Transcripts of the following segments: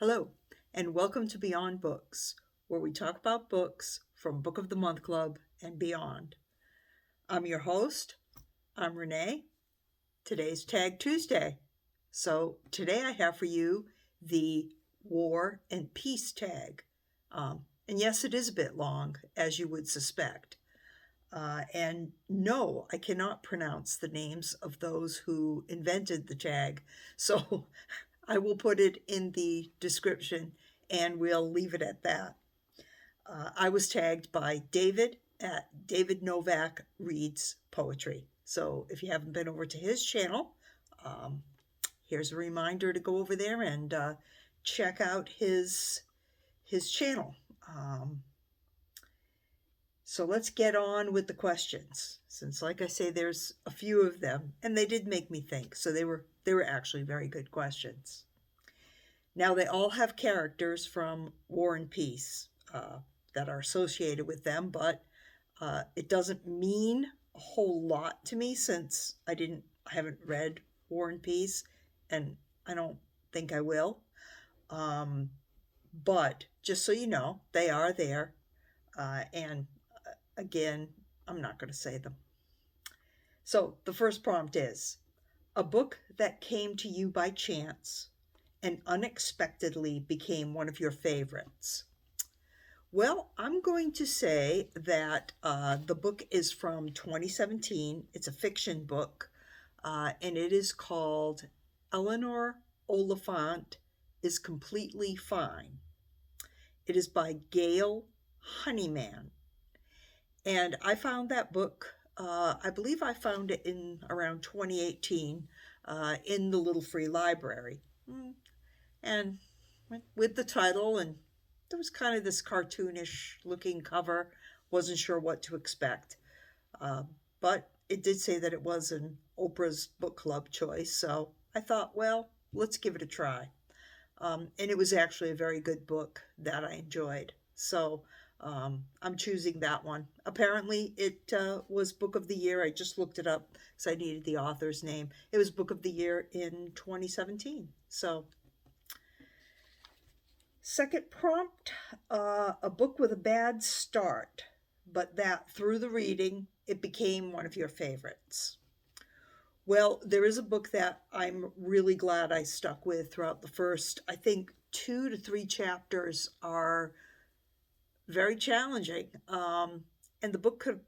Hello, and welcome to Beyond Books, where we talk about books from Book of the Month Club and beyond. I'm your host. I'm Renee. Today's Tag Tuesday. So today I have for you the War and Peace tag. And yes, it is a bit long, as you would suspect. And no, I cannot pronounce the names of those who invented the tag. So I will put it in the description and we'll leave it at that. I was tagged by David at David Novak Reads Poetry. So if you haven't been over to his channel, here's a reminder to go over there and check out his channel. So let's get on with the questions, since, like I say, there's a few of them, and they did make me think. So they were actually very good questions. Now, they all have characters from War and Peace that are associated with them, but it doesn't mean a whole lot to me since I haven't read War and Peace, and I don't think I will. But just so you know, they are there, and again, I'm not going to say them. So the first prompt is, a book that came to you by chance and unexpectedly became one of your favorites. Well, I'm going to say that the book is from 2017. It's a fiction book, and it is called Eleanor Oliphant is Completely Fine. It is by Gail Honeyman. And I found that book, I believe I found it in around 2018 in the Little Free Library. And with the title, and there was kind of this cartoonish looking cover, wasn't sure what to expect. But it did say that it was an Oprah's book club choice, so I thought, well, let's give it a try. And it was actually a very good book that I enjoyed. So I'm choosing that one. Apparently, it was Book of the Year. I just looked it up because I needed the author's name. It was Book of the Year in 2017. So, second prompt, a book with a bad start, but that through the reading, it became one of your favorites. Well, there is a book that I'm really glad I stuck with throughout the first, I think, 2 to 3 chapters are very challenging. And the book could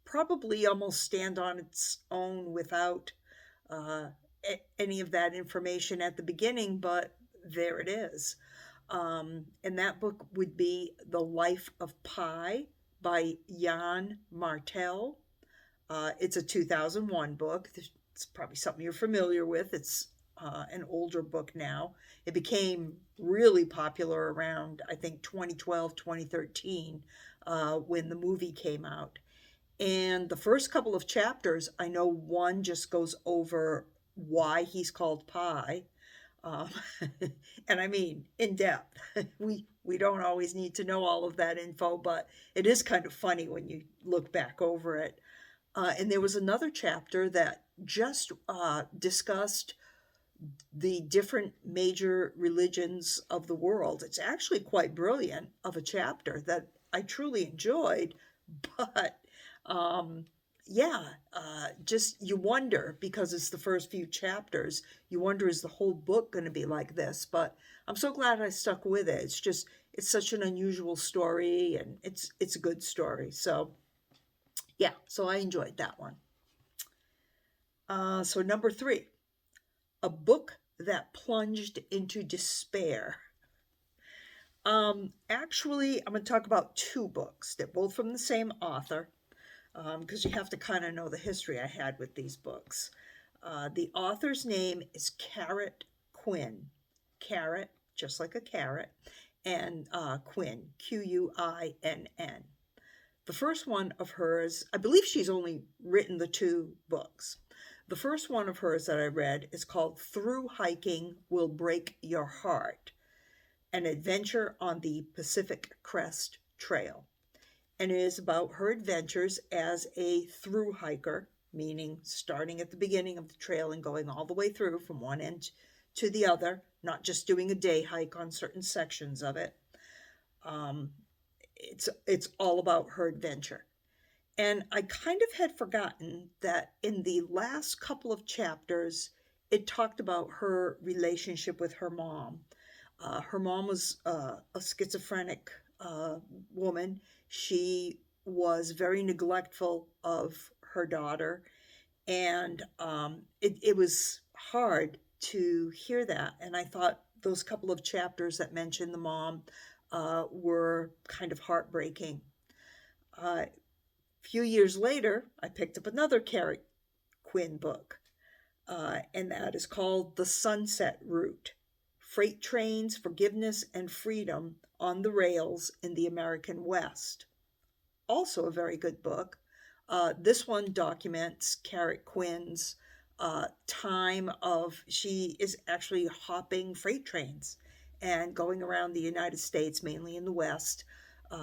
probably almost stand on its own without any of that information at the beginning, but there it is. And that book would be The Life of Pi by Jan Martel. It's a 2001 book. It's probably something you're familiar with. It's an older book now. It became really popular around, I think, 2012, 2013, when the movie came out. And the first couple of chapters, I know one just goes over why he's called Pi. And I mean, in depth. We don't always need to know all of that info, but it is kind of funny when you look back over it. And there was another chapter that just discussed the different major religions of the world. It's actually quite brilliant of a chapter that I truly enjoyed, but just you wonder, because it's the first few chapters, you wonder, is the whole book going to be like this? But I'm so glad I stuck with it. It's such an unusual story, and it's a good story. So yeah, so I enjoyed that one. So number 3, a book that plunged into despair. Actually, I'm going to talk about 2 books. They're both from the same author, because you have to kind of know the history I had with these books. The author's name is Carrot Quinn. Carrot, just like a carrot, and Quinn, Quinn. The first one of hers, I believe she's only written the 2 books. The first one of hers that I read is called Through Hiking Will Break Your Heart, an adventure on the Pacific Crest Trail. And it is about her adventures as a through hiker, meaning starting at the beginning of the trail and going all the way through from one end to the other, not just doing a day hike on certain sections of it. Um, it's all about her adventure. And I kind of had forgotten that in the last couple of chapters, it talked about her relationship with her mom. Her mom was a schizophrenic woman. She was very neglectful of her daughter, and it was hard to hear that. And I thought those couple of chapters that mentioned the mom were kind of heartbreaking. A few years later, I picked up another Carrie Quinn book, and that is called The Sunset Route: Freight Trains, Forgiveness, and Freedom on the Rails in the American West. Also a very good book. This one documents Carrie Quinn's time of, she is actually hopping freight trains and going around the United States, mainly in the West,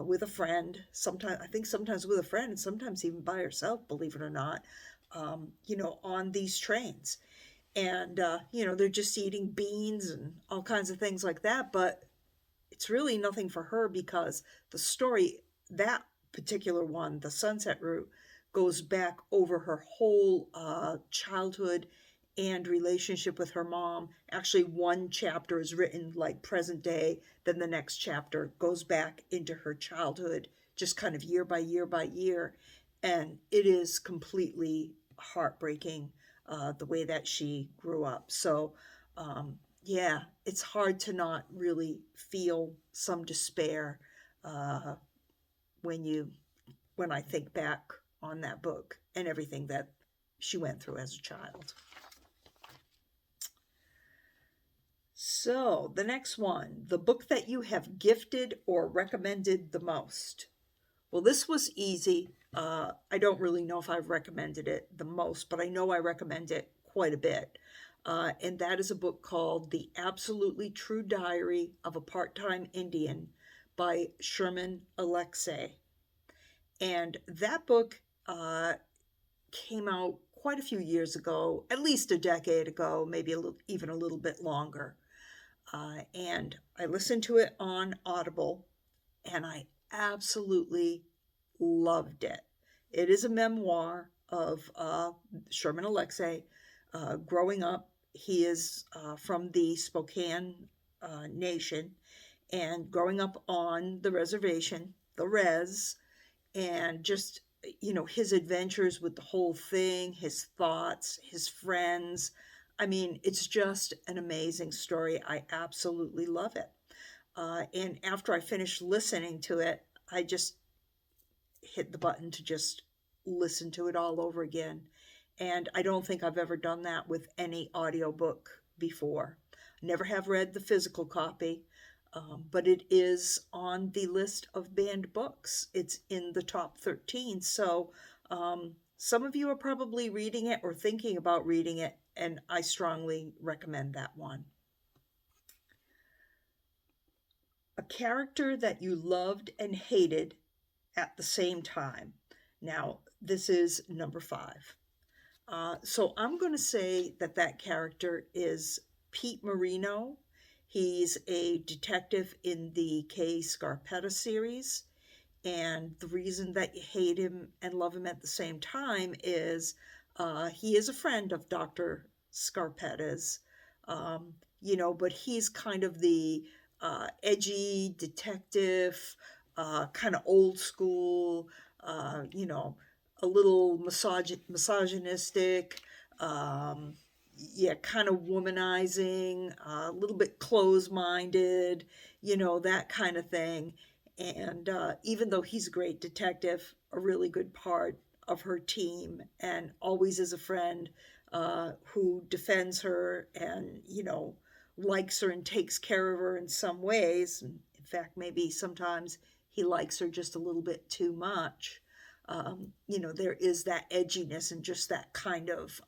with a friend. Sometimes, I think sometimes with a friend, and sometimes even by herself, believe it or not, on these trains. And, they're just eating beans and all kinds of things like that. But it's really nothing for her because the story, that particular one, The Sunset Route, goes back over her whole childhood and relationship with her mom. Actually, one chapter is written like present day, then the next chapter goes back into her childhood, just kind of year by year by year. And it is completely heartbreaking the way that she grew up. So, yeah, it's hard to not really feel some despair uh, when you when I think back on that book and everything that she went through as a child. So, the next one, the book that you have gifted or recommended the most. Well, this was easy. I don't really know if I've recommended it the most, but I know I recommend it quite a bit. And that is a book called The Absolutely True Diary of a Part-Time Indian by Sherman Alexie. And that book came out quite a few years ago, at least a decade ago, maybe even a little bit longer. And I listened to it on Audible, and I absolutely loved it. It is a memoir of Sherman Alexie growing up. He is from the Spokane Nation, and growing up on the reservation, the res, and just, his adventures with the whole thing, his thoughts, his friends. I mean, it's just an amazing story. I absolutely love it. And after I finished listening to it, I just hit the button to just listen to it all over again. And I don't think I've ever done that with any audiobook before. Never have read the physical copy, but it is on the list of banned books. It's in the top 13. So some of you are probably reading it or thinking about reading it, and I strongly recommend that one. A character that you loved and hated at the same time. Now, this is number 5. So I'm going to say that character is Pete Marino. He's a detective in the Kay Scarpetta series. And the reason that you hate him and love him at the same time is he is a friend of Dr. Scarpetta's, but he's kind of the edgy detective, kind of old school, a little misogynistic, kind of womanizing, a little bit close-minded, that kind of thing. And even though he's a great detective, a really good part of her team, and always is a friend who defends her and, likes her and takes care of her in some ways. In fact, maybe sometimes he likes her just a little bit too much. There is that edginess and just that kind of,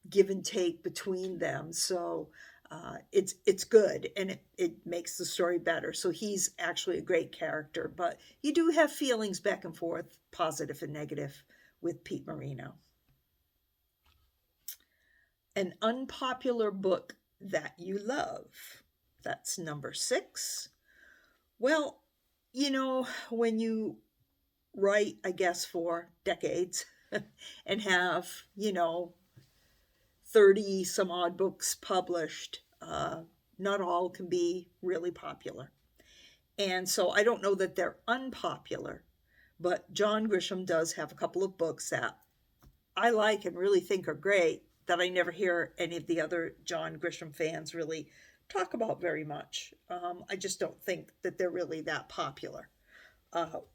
give and take between them. So it's good, and it makes the story better. So he's actually a great character, but you do have feelings back and forth, positive and negative, with Pete Marino. An unpopular book that you love. That's number 6. Well, when you write, I guess, for decades and have, 30 some odd books published, not all can be really popular. And so I don't know that they're unpopular, but John Grisham does have a couple of books that I like and really think are great that I never hear any of the other John Grisham fans really talk about very much. I just don't think that they're really that popular.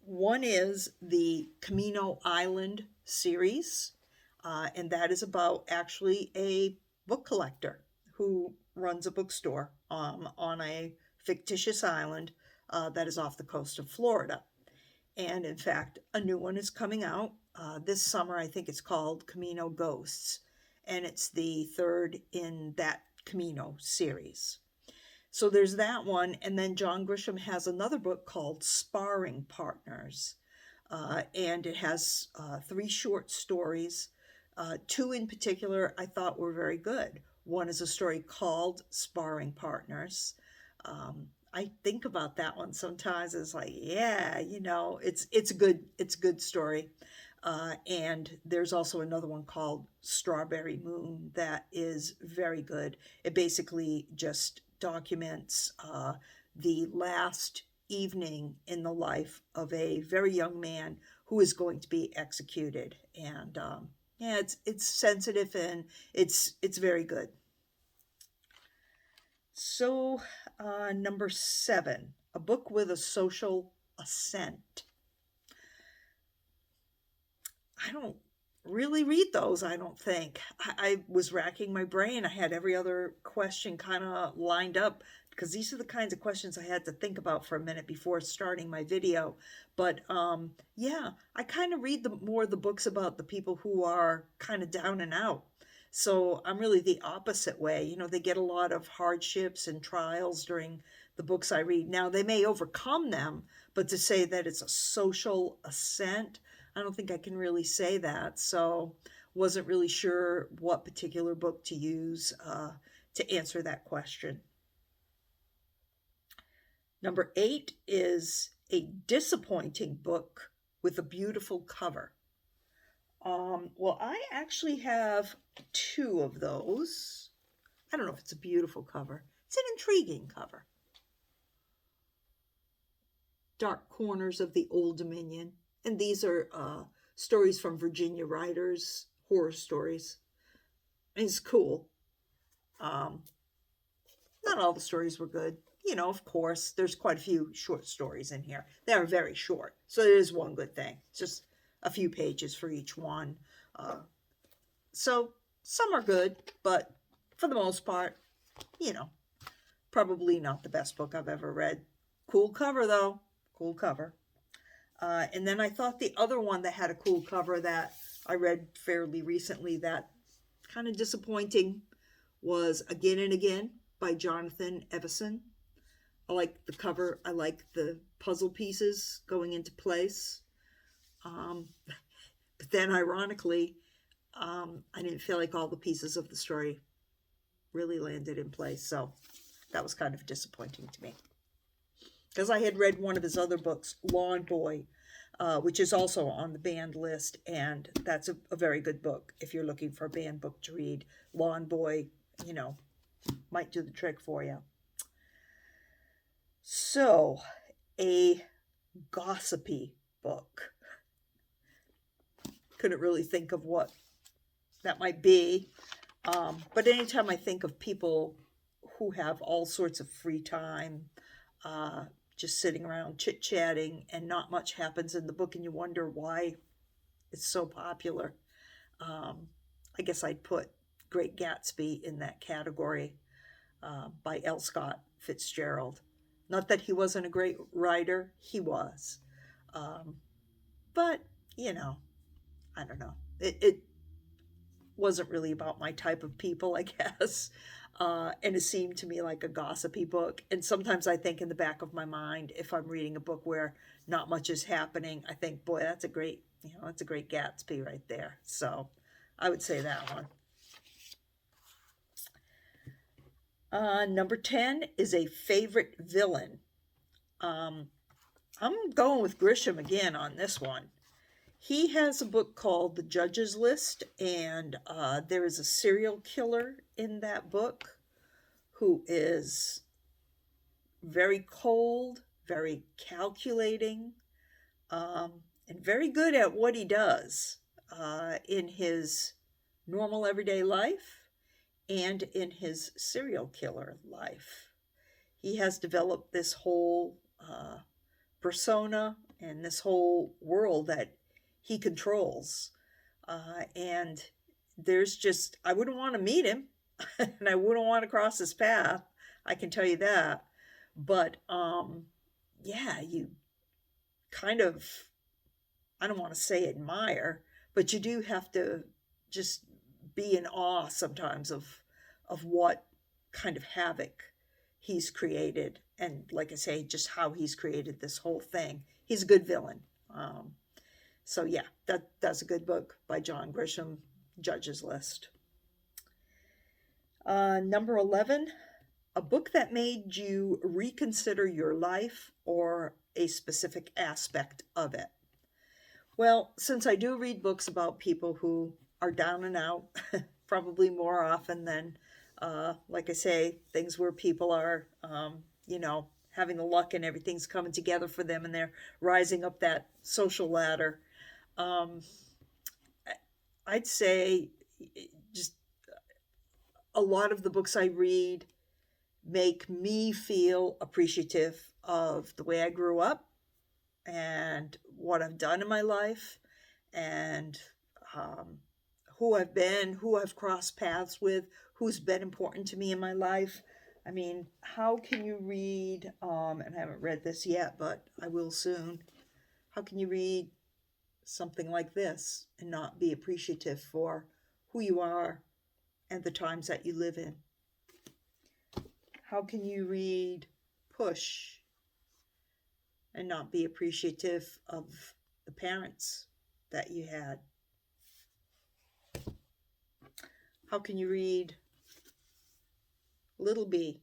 One is the Camino Island series, and that is about actually a book collector who runs a bookstore on a fictitious island that is off the coast of Florida. And in fact, a new one is coming out this summer. I think it's called Camino Ghosts, and it's the third in that Camino series. So there's that one, and then John Grisham has another book called Sparring Partners, and it has 3 short stories. 2 in particular I thought were very good. One is a story called Sparring Partners. I think about that one sometimes. It's like, yeah, it's a good story. And there's also another one called Strawberry Moon that is very good. It basically just documents the last evening in the life of a very young man who is going to be executed. And yeah, it's sensitive and it's very good. So number 7, a book with a social ascent. I don't really read those, I don't think. I was racking my brain. I had every other question kind of lined up because these are the kinds of questions I had to think about for a minute before starting my video. But yeah, I kind of read more of the books about the people who are kind of down and out. So I'm really the opposite way. They get a lot of hardships and trials during the books I read. Now, they may overcome them, but to say that it's a social ascent, I don't think I can really say that. So wasn't really sure what particular book to use to answer that question. Number 8 is a disappointing book with a beautiful cover. Well, I actually have 2 of those. I don't know if it's a beautiful cover. It's an intriguing cover. Dark Corners of the Old Dominion. And these are stories from Virginia writers, horror stories. And it's cool. Not all the stories were good. Of course, there's quite a few short stories in here. They are very short. So it is one good thing. It's just a few pages for each one. So some are good, but for the most part, probably not the best book I've ever read. Cool cover, though. Cool cover. And then I thought the other one that had a cool cover that I read fairly recently that kind of disappointing was Again and Again by Jonathan Evison. I like the cover. I like the puzzle pieces going into place. But then ironically, I didn't feel like all the pieces of the story really landed in place. So that was kind of disappointing to me. Because I had read one of his other books, Lawn Boy, which is also on the banned list, and that's a very good book if you're looking for a banned book to read. Lawn Boy, might do the trick for you. So, a gossipy book. Couldn't really think of what that might be, but anytime I think of people who have all sorts of free time, just sitting around chit-chatting and not much happens in the book and you wonder why it's so popular. I guess I'd put Great Gatsby in that category by L. Scott Fitzgerald. Not that he wasn't a great writer, he was. But, I don't know. It wasn't really about my type of people, I guess. And it seemed to me like a gossipy book. And sometimes I think in the back of my mind, if I'm reading a book where not much is happening, I think, boy, that's a great Gatsby right there. So I would say that one. Number 10 is a favorite villain. Um, I'm going with Grisham again on this one. He has a book called The Judge's List, and there is a serial killer in that book who is very cold, very calculating, and very good at what he does in his normal everyday life and in his serial killer life. He has developed this whole persona and this whole world that he controls. And there's just, I wouldn't want to meet him and I wouldn't want to cross his path. I can tell you that. But yeah, you kind of, I don't want to say admire, but you do have to just be in awe sometimes of what kind of havoc he's created, and like I say, just how he's created this whole thing. He's a good villain. So yeah, that's a good book by John Grisham, Judge's List. Number 11, a book that made you reconsider your life or a specific aspect of it. Well, since I do read books about people who are down and out, probably more often than, like I say, things where people are, having the luck and everything's coming together for them and they're rising up that social ladder. I'd say just a lot of the books I read make me feel appreciative of the way I grew up and what I've done in my life and who I've been, who I've crossed paths with, who's been important to me in my life. I mean, how can you read, and I haven't read this yet, but I will soon, how can you read something like this and not be appreciative for who you are and the times that you live in? How can you read Push and not be appreciative of the parents that you had? How can you read Little Bee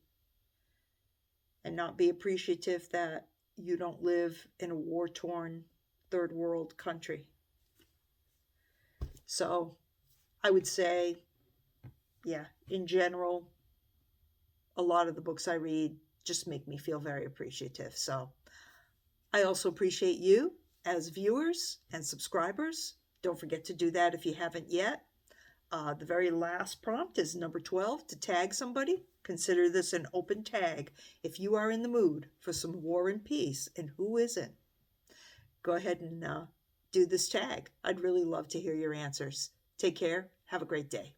and not be appreciative that you don't live in a war-torn third world country? So I would say, yeah, in general, a lot of the books I read just make me feel very appreciative. So I also appreciate you as viewers and subscribers. Don't forget to do that if you haven't yet. The very last prompt is number 12, to tag somebody. Consider this an open tag if you are in the mood for some war and peace, and who isn't? Go ahead and do this tag. I'd really love to hear your answers. Take care. Have a great day.